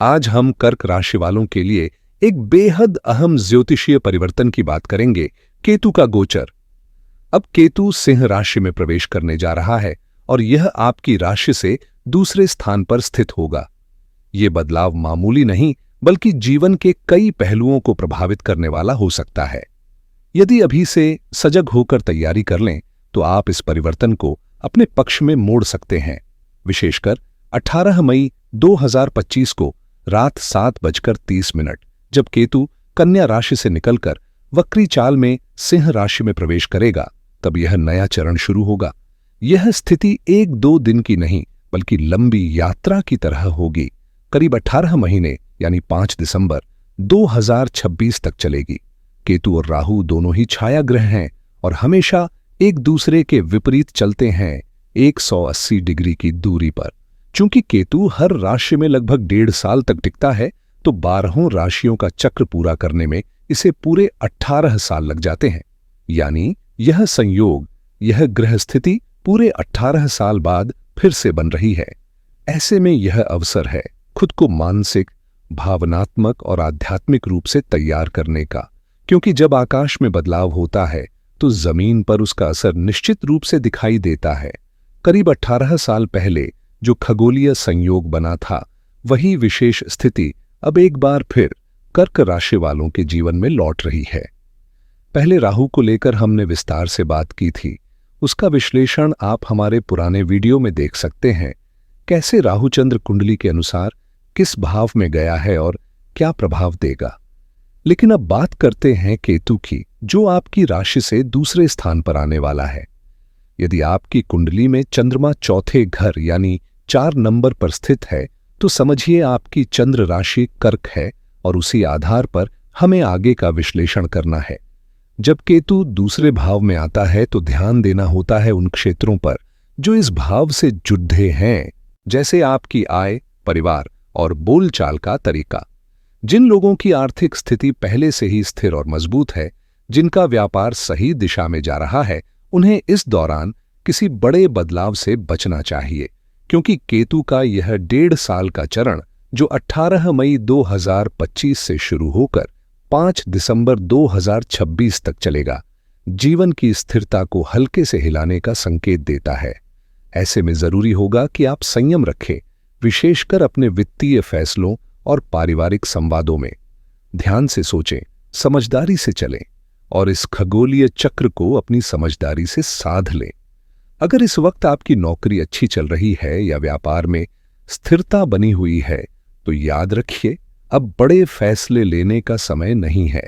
आज हम कर्क राशि वालों के लिए एक बेहद अहम ज्योतिषीय परिवर्तन की बात करेंगे, केतु का गोचर। अब केतु सिंह राशि में प्रवेश करने जा रहा है और यह आपकी राशि से दूसरे स्थान पर स्थित होगा। ये बदलाव मामूली नहीं बल्कि जीवन के कई पहलुओं को प्रभावित करने वाला हो सकता है। यदि अभी से सजग होकर तैयारी कर लें तो आप इस परिवर्तन को अपने पक्ष में मोड़ सकते हैं। विशेषकर 18 मई 2025 को रात 7:30 जब केतु कन्या राशि से निकलकर वक्री चाल में सिंह राशि में प्रवेश करेगा, तब यह नया चरण शुरू होगा। यह स्थिति 1-2 दिन की नहीं बल्कि लंबी यात्रा की तरह होगी। करीब 18 महीने यानी 5 दिसंबर 2026 तक चलेगी। केतु और राहु दोनों ही छाया ग्रह हैं और हमेशा एक दूसरे के विपरीत चलते हैं 180 डिग्री की दूरी पर। चूंकि केतु हर राशि में लगभग 1.5 साल तक टिकता है, तो 12 राशियों का चक्र पूरा करने में इसे पूरे 18 साल लग जाते हैं। यानी यह संयोग, यह ग्रह स्थिति पूरे 18 साल बाद फिर से बन रही है। ऐसे में यह अवसर है खुद को मानसिक, भावनात्मक और आध्यात्मिक रूप से तैयार करने का, क्योंकि जब आकाश में बदलाव होता है तो जमीन पर उसका असर निश्चित रूप से दिखाई देता है। करीब 18 साल पहले जो खगोलीय संयोग बना था, वही विशेष स्थिति अब एक बार फिर कर्क राशि वालों के जीवन में लौट रही है। पहले राहु को लेकर हमने विस्तार से बात की थी। उसका विश्लेषण आप हमारे पुराने वीडियो में देख सकते हैं। कैसे राहु चंद्र कुंडली के अनुसार किस भाव में गया है और क्या प्रभाव देगा। लेकिन अब बात करते हैं केतु की, जो आपकी राशि से दूसरे स्थान पर आने वाला है। यदि आपकी कुंडली में चंद्रमा चौथे घर यानी 4 नंबर पर स्थित है, तो समझिए आपकी चंद्र राशि कर्क है और उसी आधार पर हमें आगे का विश्लेषण करना है। जब केतु दूसरे भाव में आता है तो ध्यान देना होता है उन क्षेत्रों पर जो इस भाव से जुड़े हैं, जैसे आपकी आय, परिवार और बोलचाल का तरीका। जिन लोगों की आर्थिक स्थिति पहले से ही स्थिर और मजबूत है, जिनका व्यापार सही दिशा में जा रहा है, उन्हें इस दौरान किसी बड़े बदलाव से बचना चाहिए, क्योंकि केतु का यह 1.5 साल का चरण जो 18 मई 2025 से शुरू होकर 5 दिसंबर 2026 तक चलेगा, जीवन की स्थिरता को हल्के से हिलाने का संकेत देता है। ऐसे में जरूरी होगा कि आप संयम रखें, विशेषकर अपने वित्तीय फैसलों और पारिवारिक संवादों में। ध्यान से सोचें, समझदारी से चलें और इस खगोलीय चक्र को अपनी समझदारी से साध लें। अगर इस वक्त आपकी नौकरी अच्छी चल रही है या व्यापार में स्थिरता बनी हुई है, तो याद रखिए अब बड़े फैसले लेने का समय नहीं है।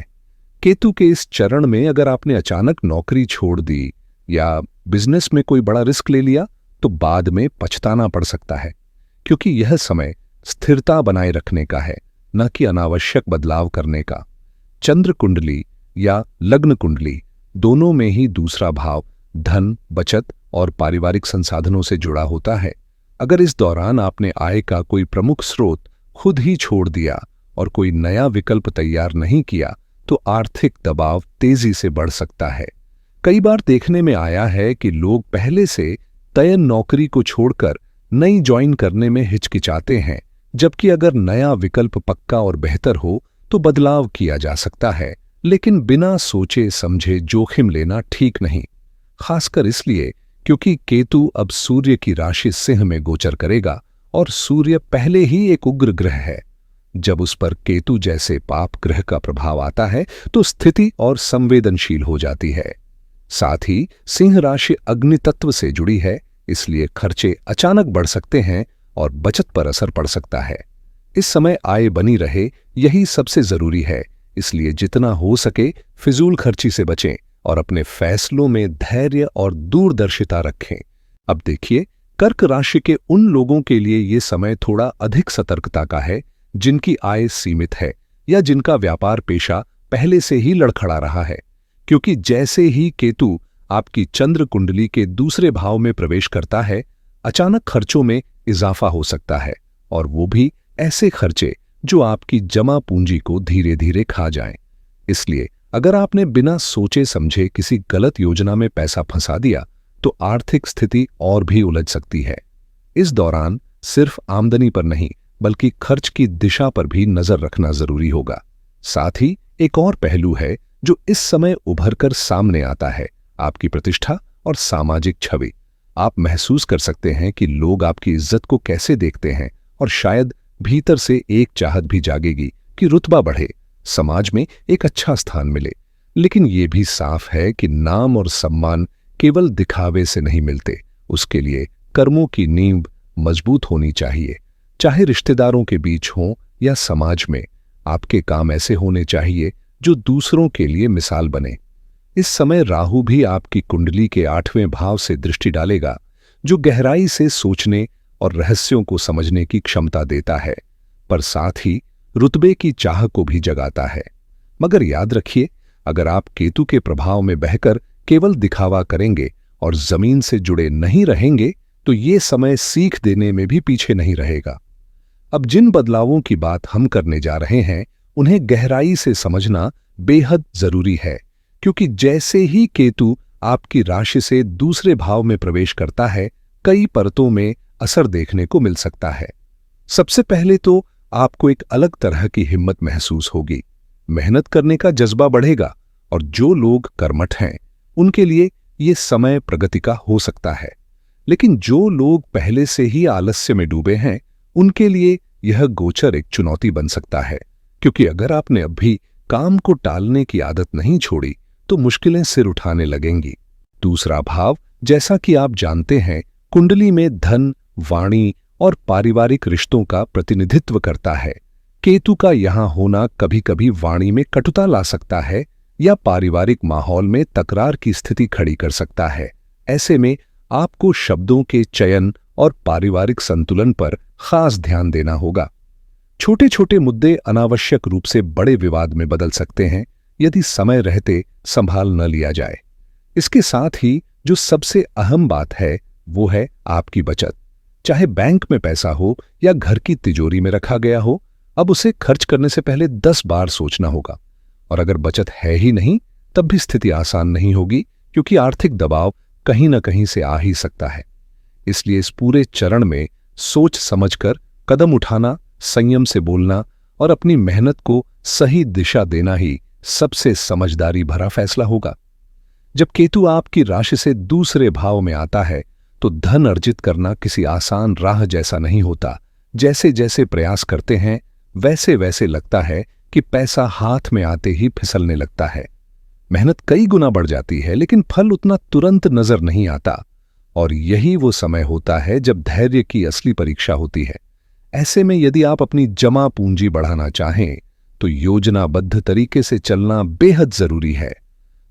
केतु के इस चरण में अगर आपने अचानक नौकरी छोड़ दी या बिजनेस में कोई बड़ा रिस्क ले लिया, तो बाद में पछताना पड़ सकता है, क्योंकि यह समय स्थिरता बनाए रखने का है, न कि अनावश्यक बदलाव करने का। चंद्र कुंडली या लग्न कुंडली दोनों में ही दूसरा भाव धन, बचत और पारिवारिक संसाधनों से जुड़ा होता है। अगर इस दौरान आपने आय का कोई प्रमुख स्रोत खुद ही छोड़ दिया और कोई नया विकल्प तैयार नहीं किया, तो आर्थिक दबाव तेजी से बढ़ सकता है। कई बार देखने में आया है कि लोग पहले से तय नौकरी को छोड़कर नई ज्वाइन करने में हिचकिचाते हैं, जबकि अगर नया विकल्प पक्का और बेहतर हो तो बदलाव किया जा सकता है, लेकिन बिना सोचे समझे जोखिम लेना ठीक नहीं। खासकर इसलिए क्योंकि केतु अब सूर्य की राशि सिंह में गोचर करेगा और सूर्य पहले ही एक उग्र ग्रह है। जब उस पर केतु जैसे पाप ग्रह का प्रभाव आता है तो स्थिति और संवेदनशील हो जाती है। साथ ही सिंह राशि अग्नि तत्व से जुड़ी है, इसलिए खर्चे अचानक बढ़ सकते हैं और बचत पर असर पड़ सकता है। इस समय आय बनी रहे, यही सबसे जरूरी है। इसलिए जितना हो सके फिजूल खर्ची से बचें और अपने फैसलों में धैर्य और दूरदर्शिता रखें। अब देखिए, कर्क राशि के उन लोगों के लिए ये समय थोड़ा अधिक सतर्कता का है, जिनकी आय सीमित है या जिनका व्यापार पेशा पहले से ही लड़खड़ा रहा है, क्योंकि जैसे ही केतु आपकी चंद्र कुंडली के दूसरे भाव में प्रवेश करता है, अचानक खर्चों में इजाफा हो सकता है, और वो भी ऐसे खर्चे जो आपकी जमा पूंजी को धीरे धीरे खा जाएं। इसलिए अगर आपने बिना सोचे समझे किसी गलत योजना में पैसा फंसा दिया, तो आर्थिक स्थिति और भी उलझ सकती है। इस दौरान सिर्फ आमदनी पर नहीं बल्कि खर्च की दिशा पर भी नजर रखना जरूरी होगा। साथ ही एक और पहलू है जो इस समय उभर कर सामने आता है, आपकी प्रतिष्ठा और सामाजिक छवि। आप महसूस कर सकते हैं कि लोग आपकी इज्जत को कैसे देखते हैं और शायद भीतर से एक चाहत भी जागेगी कि रुतबा बढ़े, समाज में एक अच्छा स्थान मिले। लेकिन यह भी साफ है कि नाम और सम्मान केवल दिखावे से नहीं मिलते, उसके लिए कर्मों की नींव मजबूत होनी चाहिए। चाहे रिश्तेदारों के बीच हो या समाज में, आपके काम ऐसे होने चाहिए जो दूसरों के लिए मिसाल बने। इस समय राहु भी आपकी कुंडली के 8वें भाव से दृष्टि डालेगा, जो गहराई से सोचने और रहस्यों को समझने की क्षमता देता है, पर साथ ही रुतबे की चाह को भी जगाता है। मगर याद रखिए, अगर आप केतु के प्रभाव में बहकर केवल दिखावा करेंगे और जमीन से जुड़े नहीं रहेंगे, तो ये समय सीख देने में भी पीछे नहीं रहेगा। अब जिन बदलावों की बात हम करने जा रहे हैं, उन्हें गहराई से समझना बेहद जरूरी है, क्योंकि जैसे ही केतु आपकी राशि से दूसरे भाव में प्रवेश करता है, कई परतों में असर देखने को मिल सकता है। सबसे पहले तो आपको एक अलग तरह की हिम्मत महसूस होगी, मेहनत करने का जज्बा बढ़ेगा और जो लोग कर्मठ हैं उनके लिए ये समय प्रगति का हो सकता है। लेकिन जो लोग पहले से ही आलस्य में डूबे हैं, उनके लिए यह गोचर एक चुनौती बन सकता है, क्योंकि अगर आपने अभी काम को टालने की आदत नहीं छोड़ी तो मुश्किलें सिर उठाने लगेंगी। दूसरा भाव, जैसा कि आप जानते हैं, कुंडली में धन, वाणी और पारिवारिक रिश्तों का प्रतिनिधित्व करता है। केतु का यहां होना कभी-कभी वाणी में कटुता ला सकता है या पारिवारिक माहौल में तकरार की स्थिति खड़ी कर सकता है। ऐसे में आपको शब्दों के चयन और पारिवारिक संतुलन पर खास ध्यान देना होगा। छोटे छोटे मुद्दे अनावश्यक रूप से बड़े विवाद में बदल सकते हैं यदि समय रहते संभाल न लिया जाए। इसके साथ ही जो सबसे अहम बात है वो है आपकी बचत। चाहे बैंक में पैसा हो या घर की तिजोरी में रखा गया हो, अब उसे खर्च करने से पहले 10 बार सोचना होगा। और अगर बचत है ही नहीं, तब भी स्थिति आसान नहीं होगी, क्योंकि आर्थिक दबाव कहीं न कहीं से आ ही सकता है। इसलिए इस पूरे चरण में सोच समझकर कदम उठाना, संयम से बोलना और अपनी मेहनत को सही दिशा देना ही सबसे समझदारी भरा फैसला होगा। जब केतु आपकी राशि से दूसरे भाव में आता है, तो धन अर्जित करना किसी आसान राह जैसा नहीं होता। जैसे जैसे प्रयास करते हैं, वैसे वैसे लगता है कि पैसा हाथ में आते ही फिसलने लगता है। मेहनत कई गुना बढ़ जाती है, लेकिन फल उतना तुरंत नजर नहीं आता। और यही वो समय होता है जब धैर्य की असली परीक्षा होती है। ऐसे में यदि आप अपनी जमा पूंजी बढ़ाना चाहें, तो योजनाबद्ध तरीके से चलना बेहद जरूरी है।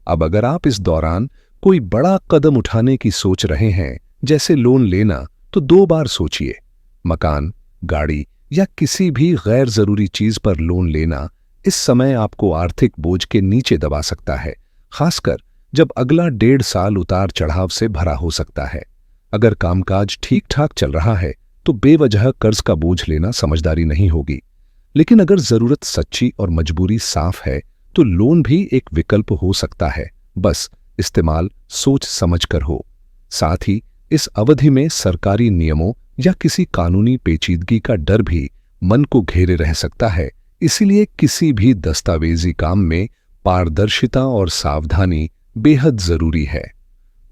अब अगर आप इस दौरान कोई बड़ा कदम उठाने की सोच रहे हैं, जैसे लोन लेना, तो 2 बार सोचिए। मकान, गाड़ी या किसी भी गैर जरूरी चीज पर लोन लेना इस समय आपको आर्थिक बोझ के नीचे दबा सकता है, खासकर जब अगला 1.5 साल उतार चढ़ाव से भरा हो सकता है। अगर कामकाज ठीक ठाक चल रहा है तो बेवजह कर्ज का बोझ लेना समझदारी नहीं होगी। लेकिन अगर जरूरत सच्ची और मजबूरी साफ है, तो लोन भी एक विकल्प हो सकता है। बस इस्तेमाल सोच समझ कर हो। साथ ही इस अवधि में सरकारी नियमों या किसी कानूनी पेचीदगी का डर भी मन को घेरे रह सकता है। इसीलिए किसी भी दस्तावेजी काम में पारदर्शिता और सावधानी बेहद जरूरी है।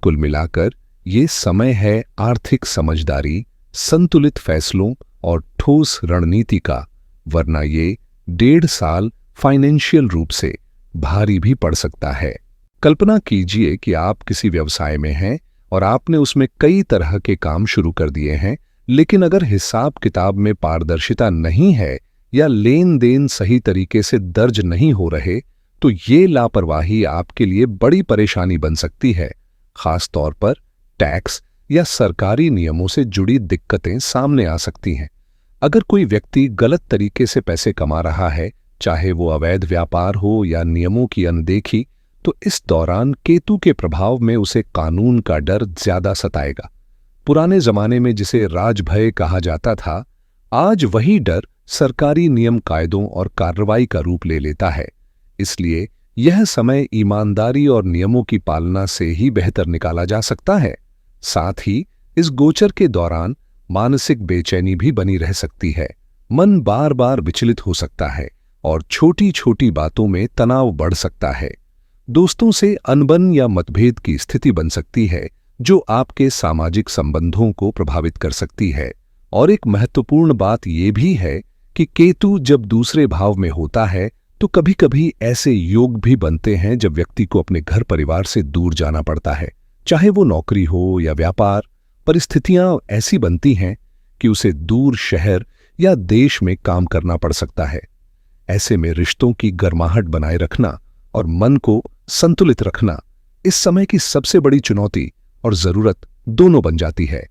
कुल मिलाकर ये समय है आर्थिक समझदारी, संतुलित फैसलों और ठोस रणनीति का, वरना ये 1.5 साल फाइनेंशियल रूप से भारी भी पड़ सकता है। कल्पना कीजिए कि आप किसी व्यवसाय में हैं और आपने उसमें कई तरह के काम शुरू कर दिए हैं, लेकिन अगर हिसाब किताब में पारदर्शिता नहीं है या लेन देन सही तरीके से दर्ज नहीं हो रहे, तो ये लापरवाही आपके लिए बड़ी परेशानी बन सकती है। खास तौर पर टैक्स या सरकारी नियमों से जुड़ी दिक्कतें सामने आ सकती हैं। अगर कोई व्यक्ति गलत तरीके से पैसे कमा रहा है, चाहे वो अवैध व्यापार हो या नियमों की अनदेखी, तो इस दौरान केतु के प्रभाव में उसे कानून का डर ज्यादा सताएगा। पुराने जमाने में जिसे राजभय कहा जाता था, आज वही डर सरकारी नियम, कायदों और कार्रवाई का रूप ले लेता है। इसलिए यह समय ईमानदारी और नियमों की पालना से ही बेहतर निकाला जा सकता है। साथ ही इस गोचर के दौरान मानसिक बेचैनी भी बनी रह सकती है। मन बार बार विचलित हो सकता है और छोटी छोटी बातों में तनाव बढ़ सकता है। दोस्तों से अनबन या मतभेद की स्थिति बन सकती है जो आपके सामाजिक संबंधों को प्रभावित कर सकती है। और एक महत्वपूर्ण बात यह भी है कि केतु जब दूसरे भाव में होता है तो कभी कभी ऐसे योग भी बनते हैं जब व्यक्ति को अपने घर परिवार से दूर जाना पड़ता है, चाहे वो नौकरी हो या व्यापार। परिस्थितियां ऐसी बनती हैं कि उसे दूर शहर या देश में काम करना पड़ सकता है। ऐसे में रिश्तों की गर्माहट बनाए रखना और मन को संतुलित रखना इस समय की सबसे बड़ी चुनौती और जरूरत दोनों बन जाती है।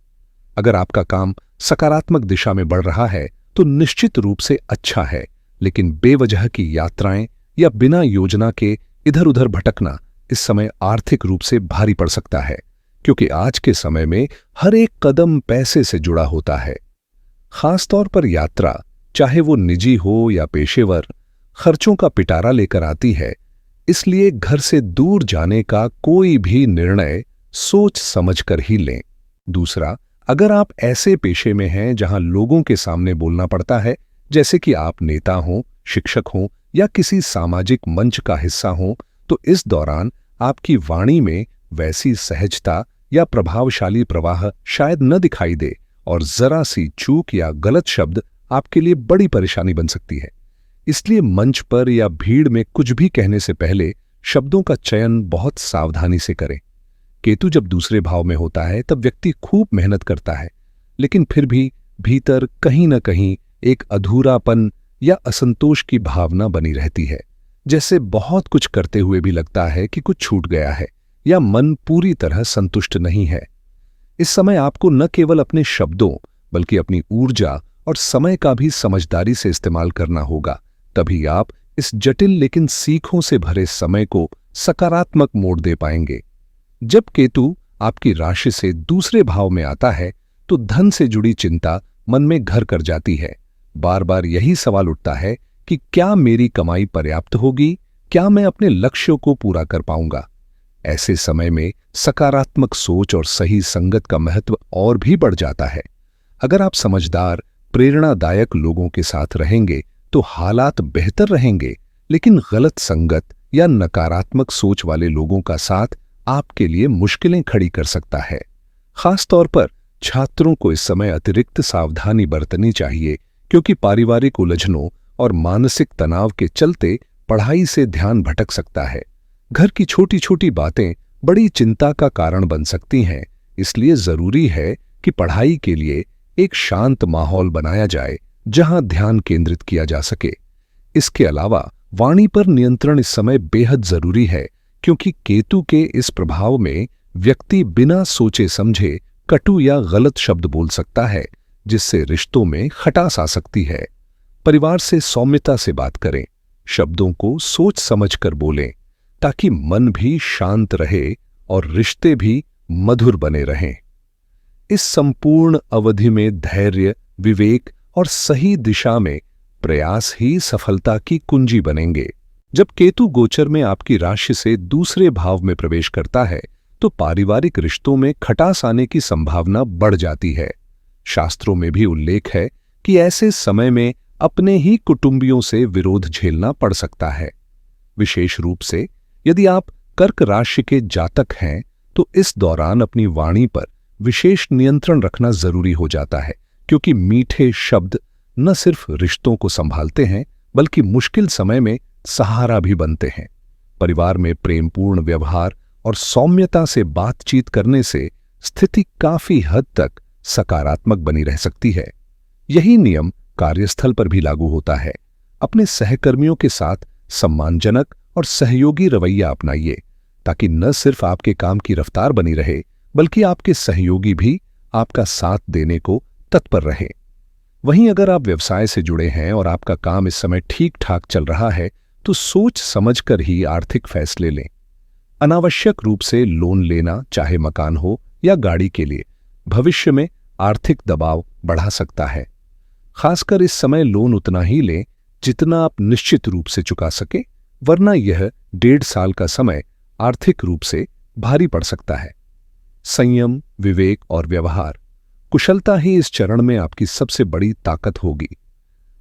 अगर आपका काम सकारात्मक दिशा में बढ़ रहा है तो निश्चित रूप से अच्छा है, लेकिन बेवजह की यात्राएं या बिना योजना के इधर उधर भटकना इस समय आर्थिक रूप से भारी पड़ सकता है, क्योंकि आज के समय में हर एक कदम पैसे से जुड़ा होता है। खासतौर पर यात्रा, चाहे वो निजी हो या पेशेवर, खर्चों का पिटारा लेकर आती है। इसलिए घर से दूर जाने का कोई भी निर्णय सोच समझकर ही लें। दूसरा, अगर आप ऐसे पेशे में हैं जहां लोगों के सामने बोलना पड़ता है, जैसे कि आप नेता हों, शिक्षक हों या किसी सामाजिक मंच का हिस्सा हों, तो इस दौरान आपकी वाणी में वैसी सहजता या प्रभावशाली प्रवाह शायद न दिखाई दे और जरा सी चूक या गलत शब्द आपके लिए बड़ी परेशानी बन सकती है। इसलिए मंच पर या भीड़ में कुछ भी कहने से पहले शब्दों का चयन बहुत सावधानी से करें। केतु जब दूसरे भाव में होता है तब व्यक्ति खूब मेहनत करता है, लेकिन फिर भी भीतर कहीं न कहीं एक अधूरापन या असंतोष की भावना बनी रहती है, जैसे बहुत कुछ करते हुए भी लगता है कि कुछ छूट गया है या मन पूरी तरह संतुष्ट नहीं है। इस समय आपको न केवल अपने शब्दों बल्कि अपनी ऊर्जा और समय का भी समझदारी से इस्तेमाल करना होगा, तभी आप इस जटिल लेकिन सीखों से भरे समय को सकारात्मक मोड़ दे पाएंगे। जब केतु आपकी राशि से दूसरे भाव में आता है तो धन से जुड़ी चिंता मन में घर कर जाती है। बार बार यही सवाल उठता है कि क्या मेरी कमाई पर्याप्त होगी, क्या मैं अपने लक्ष्यों को पूरा कर पाऊंगा। ऐसे समय में सकारात्मक सोच और सही संगत का महत्व और भी बढ़ जाता है। अगर आप समझदार, प्रेरणादायक लोगों के साथ रहेंगे तो हालात बेहतर रहेंगे, लेकिन गलत संगत या नकारात्मक सोच वाले लोगों का साथ आपके लिए मुश्किलें खड़ी कर सकता है। खासतौर पर छात्रों को इस समय अतिरिक्त सावधानी बरतनी चाहिए, क्योंकि पारिवारिक उलझनों और मानसिक तनाव के चलते पढ़ाई से ध्यान भटक सकता है। घर की छोटी छोटी बातें बड़ी चिंता का कारण बन सकती हैं, इसलिए जरूरी है कि पढ़ाई के लिए एक शांत माहौल बनाया जाए जहां ध्यान केंद्रित किया जा सके। इसके अलावा वाणी पर नियंत्रण इस समय बेहद जरूरी है, क्योंकि केतु के इस प्रभाव में व्यक्ति बिना सोचे समझे कटु या गलत शब्द बोल सकता है, जिससे रिश्तों में खटास आ सकती है। परिवार से सौम्यता से बात करें, शब्दों को सोच समझकर बोलें, ताकि मन भी शांत रहे और रिश्ते भी मधुर बने रहें। इस संपूर्ण अवधि में धैर्य, विवेक और सही दिशा में प्रयास ही सफलता की कुंजी बनेंगे। जब केतु गोचर में आपकी राशि से दूसरे भाव में प्रवेश करता है तो पारिवारिक रिश्तों में खटास आने की संभावना बढ़ जाती है। शास्त्रों में भी उल्लेख है कि ऐसे समय में अपने ही कुटुंबियों से विरोध झेलना पड़ सकता है। विशेष रूप से यदि आप कर्क राशि के जातक हैं तो इस दौरान अपनी वाणी पर विशेष नियंत्रण रखना जरूरी हो जाता है, क्योंकि मीठे शब्द न सिर्फ रिश्तों को संभालते हैं बल्कि मुश्किल समय में सहारा भी बनते हैं। परिवार में प्रेमपूर्ण व्यवहार और सौम्यता से बातचीत करने से स्थिति काफी हद तक सकारात्मक बनी रह सकती है। यही नियम कार्यस्थल पर भी लागू होता है। अपने सहकर्मियों के साथ सम्मानजनक और सहयोगी रवैया अपनाइए, ताकि न सिर्फ आपके काम की रफ्तार बनी रहे बल्कि आपके सहयोगी भी आपका साथ देने को तत्पर रहे। वहीं अगर आप व्यवसाय से जुड़े हैं और आपका काम इस समय ठीक ठाक चल रहा है तो सोच समझकर ही आर्थिक फैसले लें। अनावश्यक रूप से लोन लेना, चाहे मकान हो या गाड़ी के लिए, भविष्य में आर्थिक दबाव बढ़ा सकता है। खासकर इस समय लोन उतना ही लें जितना आप निश्चित रूप से चुका सके, वरना यह 1.5 साल का समय आर्थिक रूप से भारी पड़ सकता है। संयम, विवेक और व्यवहार कुशलता ही इस चरण में आपकी सबसे बड़ी ताकत होगी।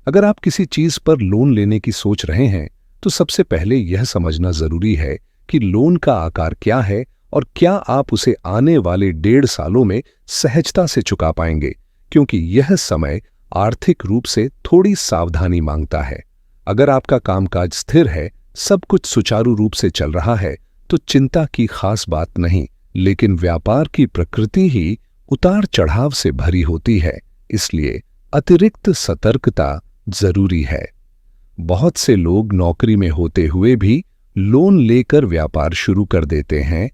अगर आप किसी चीज पर लोन लेने की सोच रहे हैं तो सबसे पहले यह समझना जरूरी है कि लोन का आकार क्या है और क्या आप उसे आने वाले 1.5 सालों में सहजता से चुका पाएंगे, क्योंकि यह समय आर्थिक रूप से थोड़ी सावधानी मांगता है। अगर आपका कामकाज स्थिर है, सब कुछ सुचारू रूप से चल रहा है, तो चिंता की खास बात नहीं, लेकिन व्यापार की प्रकृति ही उतार चढ़ाव से भरी होती है, इसलिए अतिरिक्त सतर्कता जरूरी है। बहुत से लोग नौकरी में होते हुए भी लोन लेकर व्यापार शुरू कर देते हैं,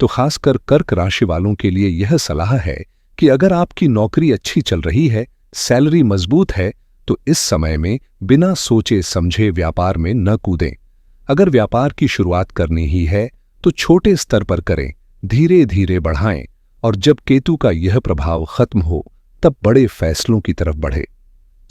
तो खासकर कर्क राशि वालों के लिए यह सलाह है कि अगर आपकी नौकरी अच्छी चल रही है, सैलरी मजबूत है, तो इस समय में बिना सोचे समझे व्यापार में न कूदें। अगर व्यापार की शुरुआत करनी ही है तो छोटे स्तर पर करें, धीरे धीरे बढ़ाएं, और जब केतु का यह प्रभाव खत्म हो तब बड़े फैसलों की तरफ बढ़े।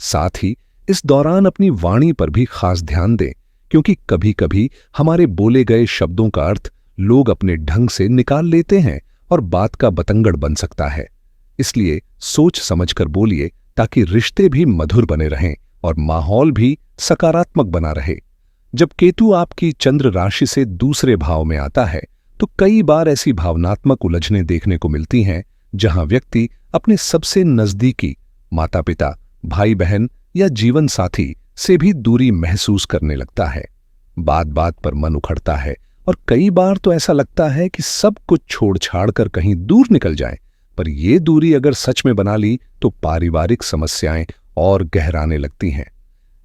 साथ ही इस दौरान अपनी वाणी पर भी खास ध्यान दें, क्योंकि कभी कभी हमारे बोले गए शब्दों का अर्थ लोग अपने ढंग से निकाल लेते हैं और बात का बतंगड़ बन सकता है। इसलिए सोच समझकर बोलिए ताकि रिश्ते भी मधुर बने रहें और माहौल भी सकारात्मक बना रहे। जब केतु आपकी चंद्र राशि से दूसरे भाव में आता है तो कई बार ऐसी भावनात्मक उलझनें देखने को मिलती हैं जहां व्यक्ति अपने सबसे नजदीकी माता पिता, भाई बहन या जीवन साथी से भी दूरी महसूस करने लगता है। बात बात पर मन उखड़ता है और कई बार तो ऐसा लगता है कि सब कुछ छोड़ छाड़ कर कहीं दूर निकल जाएं। पर यह दूरी अगर सच में बना ली तो पारिवारिक समस्याएं और गहराने लगती हैं।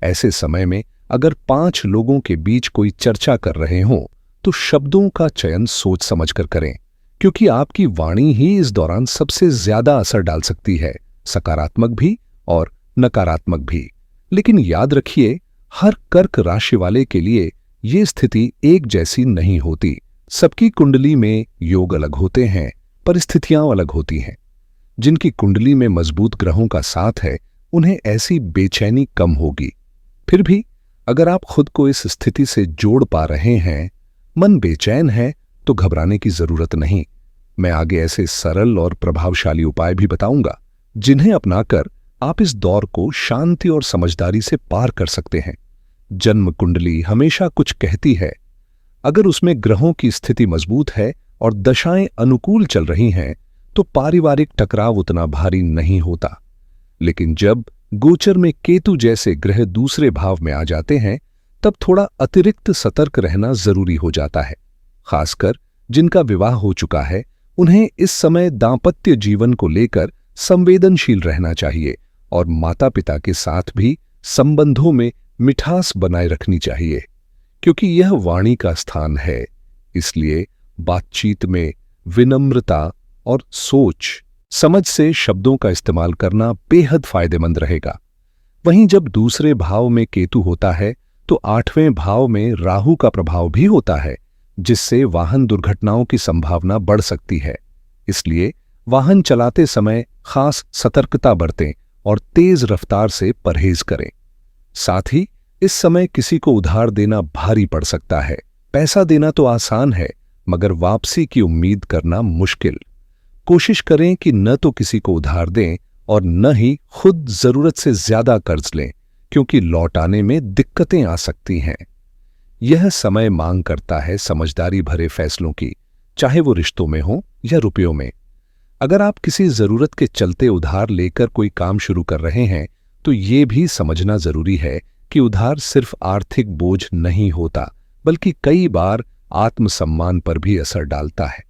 ऐसे समय में अगर 5 लोगों के बीच कोई चर्चा कर रहे हों तो शब्दों का चयन सोच समझकर करें, क्योंकि आपकी वाणी ही इस दौरान सबसे ज्यादा असर डाल सकती है, सकारात्मक भी और नकारात्मक भी। लेकिन याद रखिए, हर कर्क राशि वाले के लिए ये स्थिति एक जैसी नहीं होती। सबकी कुंडली में योग अलग होते हैं, परिस्थितियां अलग होती हैं। जिनकी कुंडली में मजबूत ग्रहों का साथ है उन्हें ऐसी बेचैनी कम होगी। फिर भी अगर आप खुद को इस स्थिति से जोड़ पा रहे हैं, मन बेचैन है, तो घबराने की जरूरत नहीं। मैं आगे ऐसे सरल और प्रभावशाली उपाय भी बताऊंगा जिन्हें अपनाकर आप इस दौर को शांति और समझदारी से पार कर सकते हैं। जन्म कुंडली हमेशा कुछ कहती है। अगर उसमें ग्रहों की स्थिति मजबूत है और दशाएं अनुकूल चल रही हैं तो पारिवारिक टकराव उतना भारी नहीं होता। लेकिन जब गोचर में केतु जैसे ग्रह दूसरे भाव में आ जाते हैं तब थोड़ा अतिरिक्त सतर्क रहना जरूरी हो जाता है। खासकर जिनका विवाह हो चुका है उन्हें इस समय दांपत्य जीवन को लेकर संवेदनशील रहना चाहिए और माता पिता के साथ भी संबंधों में मिठास बनाए रखनी चाहिए, क्योंकि यह वाणी का स्थान है। इसलिए बातचीत में विनम्रता और सोच समझ से शब्दों का इस्तेमाल करना बेहद फायदेमंद रहेगा। वहीं जब दूसरे भाव में केतु होता है तो 8वें भाव में राहु का प्रभाव भी होता है, जिससे वाहन दुर्घटनाओं की संभावना बढ़ सकती है। इसलिए वाहन चलाते समय खास सतर्कता बरतें और तेज रफ्तार से परहेज करें। साथ ही इस समय किसी को उधार देना भारी पड़ सकता है। पैसा देना तो आसान है, मगर वापसी की उम्मीद करना मुश्किल। कोशिश करें कि न तो किसी को उधार दें और न ही खुद जरूरत से ज्यादा कर्ज लें, क्योंकि लौटाने में दिक्कतें आ सकती हैं। यह समय मांग करता है समझदारी भरे फैसलों की, चाहे वो रिश्तों में हो या रुपयों में। अगर आप किसी जरूरत के चलते उधार लेकर कोई काम शुरू कर रहे हैं तो ये भी समझना जरूरी है कि उधार सिर्फ आर्थिक बोझ नहीं होता, बल्कि कई बार आत्मसम्मान पर भी असर डालता है।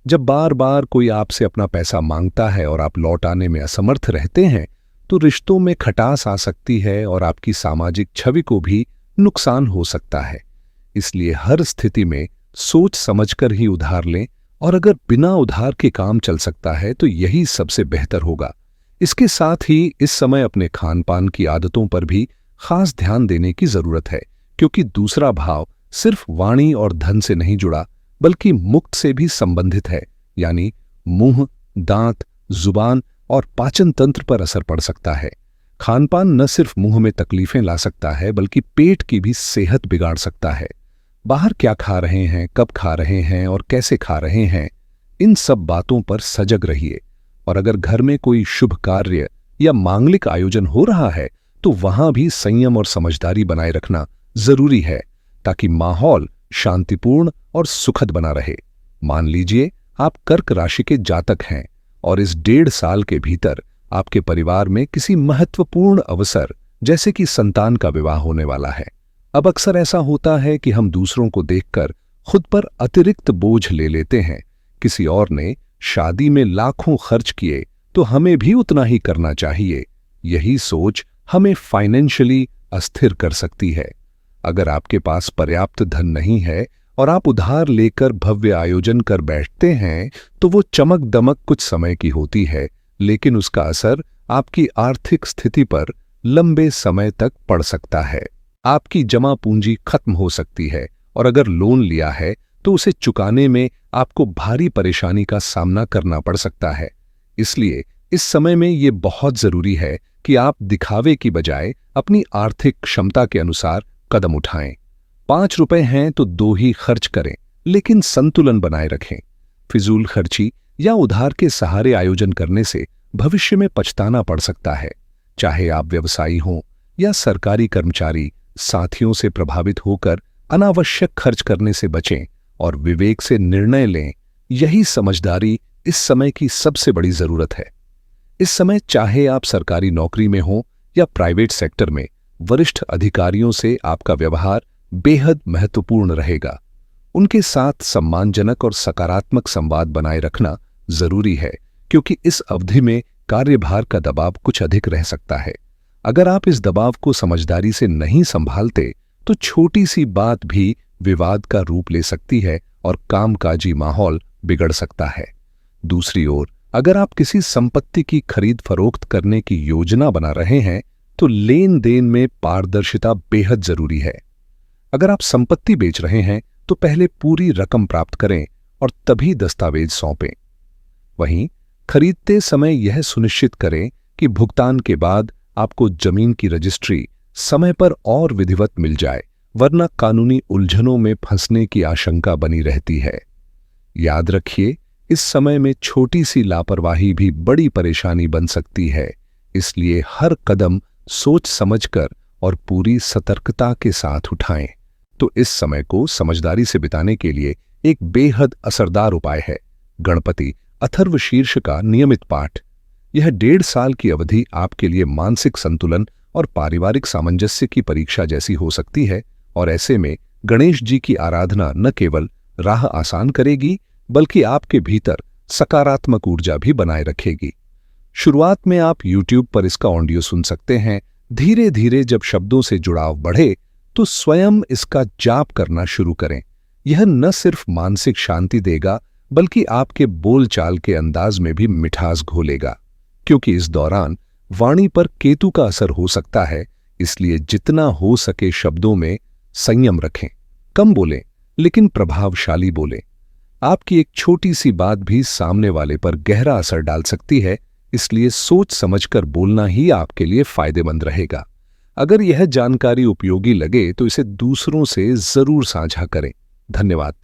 जब बार बार कोई आपसे अपना पैसा मांगता है और आप लौटाने में असमर्थ रहते हैं तो रिश्तों में खटास आ सकती है और आपकी सामाजिक छवि को भी नुकसान हो सकता है। इसलिए हर स्थिति में सोच समझकर ही उधार लें, और अगर बिना उधार के काम चल सकता है तो यही सबसे बेहतर होगा। इसके साथ ही इस समय अपने खान पान की आदतों पर भी खास ध्यान देने की जरूरत है, क्योंकि दूसरा भाव सिर्फ वाणी और धन से नहीं जुड़ा बल्कि मुक्त से भी संबंधित है, यानी मुंह, दांत, जुबान और पाचन तंत्र पर असर पड़ सकता है। खानपान न सिर्फ मुंह में तकलीफें ला सकता है बल्कि पेट की भी सेहत बिगाड़ सकता है। बाहर क्या खा रहे हैं, कब खा रहे हैं और कैसे खा रहे हैं, इन सब बातों पर सजग रहिए। और अगर घर में कोई शुभ कार्य या मांगलिक आयोजन हो रहा है तो वहां भी संयम और समझदारी बनाए रखना जरूरी है ताकि माहौल शांतिपूर्ण और सुखद बना रहे। मान लीजिए आप कर्क राशि के जातक हैं और इस 1.5 साल के भीतर आपके परिवार में किसी महत्वपूर्ण अवसर जैसे कि संतान का विवाह होने वाला है। अब अक्सर ऐसा होता है कि हम दूसरों को देखकर खुद पर अतिरिक्त बोझ ले लेते हैं। किसी और ने शादी में लाखों खर्च किए तो हमें भी उतना ही करना चाहिए। यही सोच हमें फाइनेंशियली अस्थिर कर सकती है। अगर आपके पास पर्याप्त धन नहीं है और आप उधार लेकर भव्य आयोजन कर बैठते हैं तो वो चमक दमक कुछ समय की होती है, लेकिन उसका असर आपकी आर्थिक स्थिति पर लंबे समय तक पड़ सकता है। आपकी जमा पूंजी खत्म हो सकती है और अगर लोन लिया है तो उसे चुकाने में आपको भारी परेशानी का सामना करना पड़ सकता है। इसलिए इस समय में ये बहुत जरूरी है कि आप दिखावे की बजाय अपनी आर्थिक क्षमता के अनुसार कदम उठाएं। 5 रुपए हैं तो 2 ही खर्च करें, लेकिन संतुलन बनाए रखें। फिजूल खर्ची या उधार के सहारे आयोजन करने से भविष्य में पछताना पड़ सकता है। चाहे आप व्यवसायी हों या सरकारी कर्मचारी, साथियों से प्रभावित होकर अनावश्यक खर्च करने से बचें और विवेक से निर्णय लें। यही समझदारी इस समय की सबसे बड़ी जरूरत है। इस समय चाहे आप सरकारी नौकरी में हों या प्राइवेट सेक्टर में, वरिष्ठ अधिकारियों से आपका व्यवहार बेहद महत्वपूर्ण रहेगा। उनके साथ सम्मानजनक और सकारात्मक संवाद बनाए रखना जरूरी है, क्योंकि इस अवधि में कार्यभार का दबाव कुछ अधिक रह सकता है। अगर आप इस दबाव को समझदारी से नहीं संभालते तो छोटी सी बात भी विवाद का रूप ले सकती है और कामकाजी माहौल बिगड़ सकता है। दूसरी ओर, अगर आप किसी संपत्ति की खरीद फरोख्त करने की योजना बना रहे हैं तो लेन देन में पारदर्शिता बेहद जरूरी है। अगर आप संपत्ति बेच रहे हैं तो पहले पूरी रकम प्राप्त करें और तभी दस्तावेज सौंपें। वहीं खरीदते समय यह सुनिश्चित करें कि भुगतान के बाद आपको जमीन की रजिस्ट्री समय पर और विधिवत मिल जाए, वरना कानूनी उलझनों में फंसने की आशंका बनी रहती है। याद रखिए, इस समय में छोटी सी लापरवाही भी बड़ी परेशानी बन सकती है, इसलिए हर कदम सोच समझकर और पूरी सतर्कता के साथ उठाएं। तो इस समय को समझदारी से बिताने के लिए एक बेहद असरदार उपाय है गणपति अथर्वशीर्ष का नियमित पाठ। यह 1.5 साल की अवधि आपके लिए मानसिक संतुलन और पारिवारिक सामंजस्य की परीक्षा जैसी हो सकती है, और ऐसे में गणेश जी की आराधना न केवल राह आसान करेगी बल्कि आपके भीतर सकारात्मक ऊर्जा भी बनाए रखेगी। शुरुआत में आप YouTube पर इसका ऑडियो सुन सकते हैं। धीरे धीरे जब शब्दों से जुड़ाव बढ़े तो स्वयं इसका जाप करना शुरू करें। यह न सिर्फ मानसिक शांति देगा बल्कि आपके बोलचाल के अंदाज में भी मिठास घोलेगा, क्योंकि इस दौरान वाणी पर केतु का असर हो सकता है। इसलिए जितना हो सके शब्दों में संयम रखें, कम बोलें लेकिन प्रभावशाली बोलें। आपकी एक छोटी सी बात भी सामने वाले पर गहरा असर डाल सकती है, इसलिए सोच समझकर बोलना ही आपके लिए फायदेमंद रहेगा। अगर यह जानकारी उपयोगी लगे तो इसे दूसरों से जरूर साझा करें। धन्यवाद।